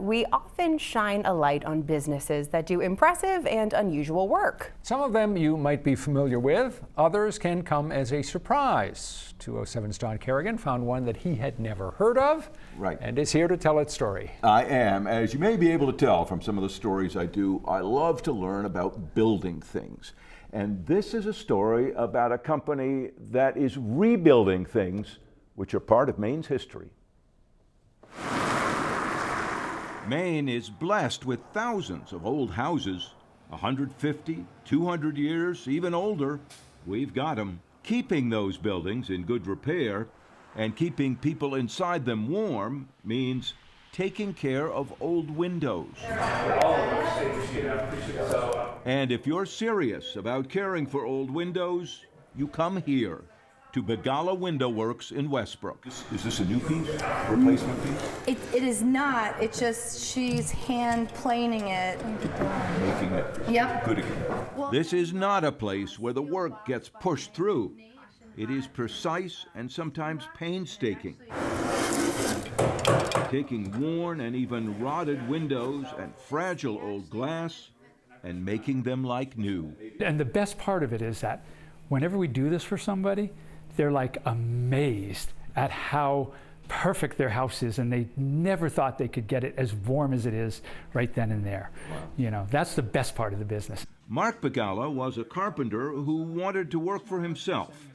We often shine a light on businesses that do impressive and unusual work. Some of them you might be familiar with. Others can come as a surprise. 207's Don Kerrigan found one that he had never heard of, and is here to tell its story. I am. As you may be able to tell from some of the stories I do, I love to learn about building things. And this is a story about a company that is rebuilding things which are part of Maine's history. Maine is blessed with thousands of old houses, 150, 200 years, even older. We've got them. Keeping those buildings in good repair and keeping people inside them warm means taking care of old windows. And if you're serious about caring for old windows, you come here to Begala Window Works in Westbrook. Is this a new piece, replacement piece? It is not. It's just she's hand planing it. Making it good again. This is not a place where the work gets pushed through. It is precise and sometimes painstaking. Taking worn and even rotted windows and fragile old glass and making them like new. And the best part of it is that whenever we do this for somebody, they're like amazed at how perfect their house is, and they never thought they could get it as warm as it is right then and there. Wow. You know, that's the best part of the business. Mark Begala was a carpenter who wanted to work for himself.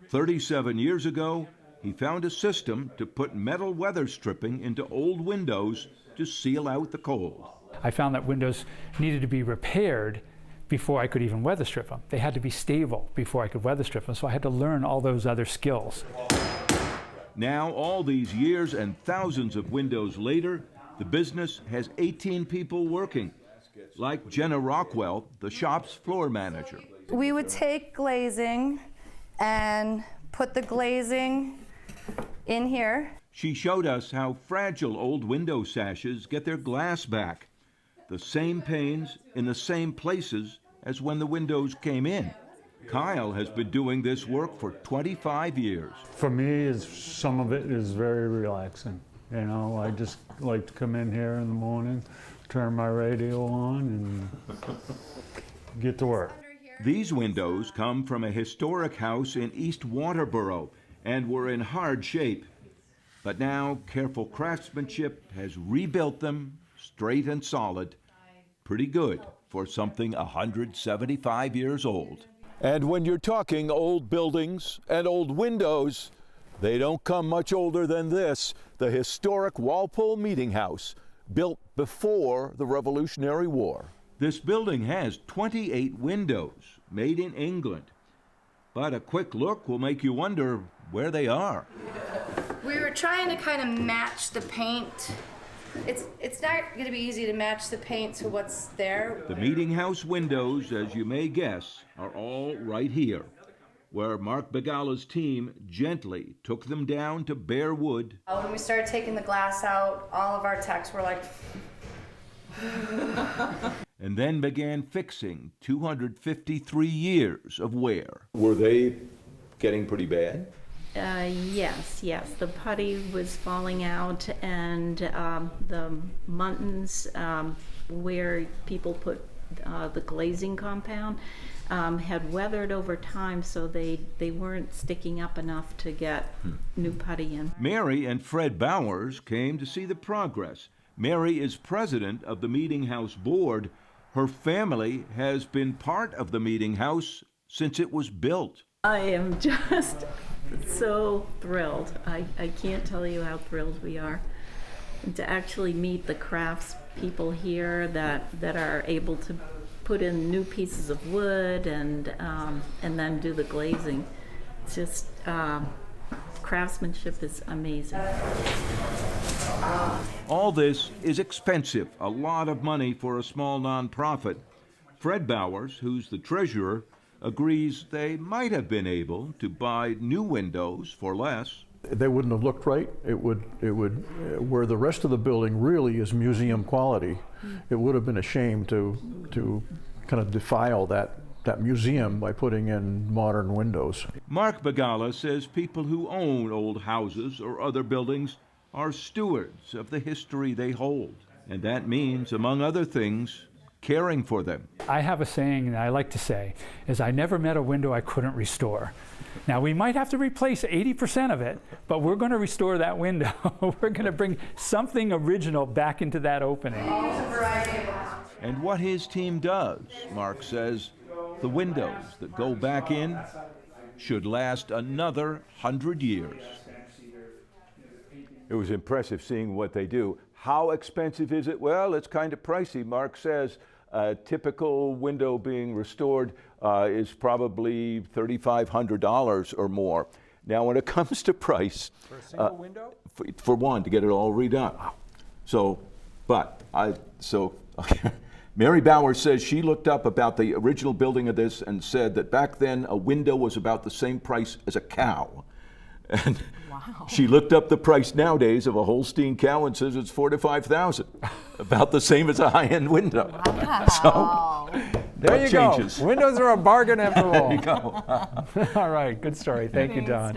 37 years ago, he found a system to put metal weather stripping into old windows to seal out the cold. I found that windows needed to be repaired before I could even weather strip them. They had to be stable before I could weather strip them, so I had to learn all those other skills. Now, all these years and thousands of windows later, the business has 18 people working, like Jenna Rockwell, the shop's floor manager. We would take glazing and put the glazing in here. She showed us how fragile old window sashes get their glass back. The same panes in the same places as when the windows came in. Kyle has been doing this work for 25 years. For me, some of it is very relaxing. You know, I just like to come in here in the morning, turn my radio on, and get to work. These windows come from a historic house in East Waterboro and were in hard shape. But now, careful craftsmanship has rebuilt them straight and solid. Pretty good for something 175 years old. And when you're talking old buildings and old windows, they don't come much older than this, the historic Walpole Meeting House, built before the Revolutionary War. This building has 28 windows, made in England. But a quick look will make you wonder where they are. We were trying to kind of match the paint. It's not going to be easy to match the paint to what's there. The meeting house windows, as you may guess, are all right here, where Mark Begala's team gently took them down to bare wood. When we started taking the glass out, all of our techs were like... And then began fixing 253 years of wear. Were they getting pretty bad? Yes. The putty was falling out, and the muntins where people put the glazing compound had weathered over time, so they weren't sticking up enough to get new putty in. Mary and Fred Bowers came to see the progress. Mary is president of the Meeting House Board. Her family has been part of the Meeting House since it was built. I am just so thrilled. I can't tell you how thrilled we are. And to actually meet the crafts people here that are able to put in new pieces of wood and then do the glazing. It's just craftsmanship is amazing. All this is expensive, a lot of money for a small nonprofit. Fred Bowers, who's the treasurer, agrees they might have been able to buy new windows for less. They wouldn't have looked right. It would, where the rest of the building really is museum quality, it would have been a shame to kind of defile that museum by putting in modern windows. Mark Begala says people who own old houses or other buildings are stewards of the history they hold. And that means, among other things, caring for them. I have a saying that I like to say, is I never met a window I couldn't restore. Now, we might have to replace 80% of it, but we're going to restore that window. We're going to bring something original back into that opening. And what his team does, Mark says, the windows that go back in should last another 100 years. It was impressive seeing what they do. How expensive is it? Well, it's kind of pricey. Mark says a typical window being restored is probably $3,500 or more. Now, when it comes to price, For a single window? For one, to get it all redone. So, Mary Bauer says she looked up about the original building of this and said that back then a window was about the same price as a cow. And wow. She looked up the price nowadays of a Holstein cow and says it's $4,000 to $5,000, about the same as a high-end window. Wow. So There you changes. go. Windows are a bargain after all. There you go. All right, good story. Thank you, Don.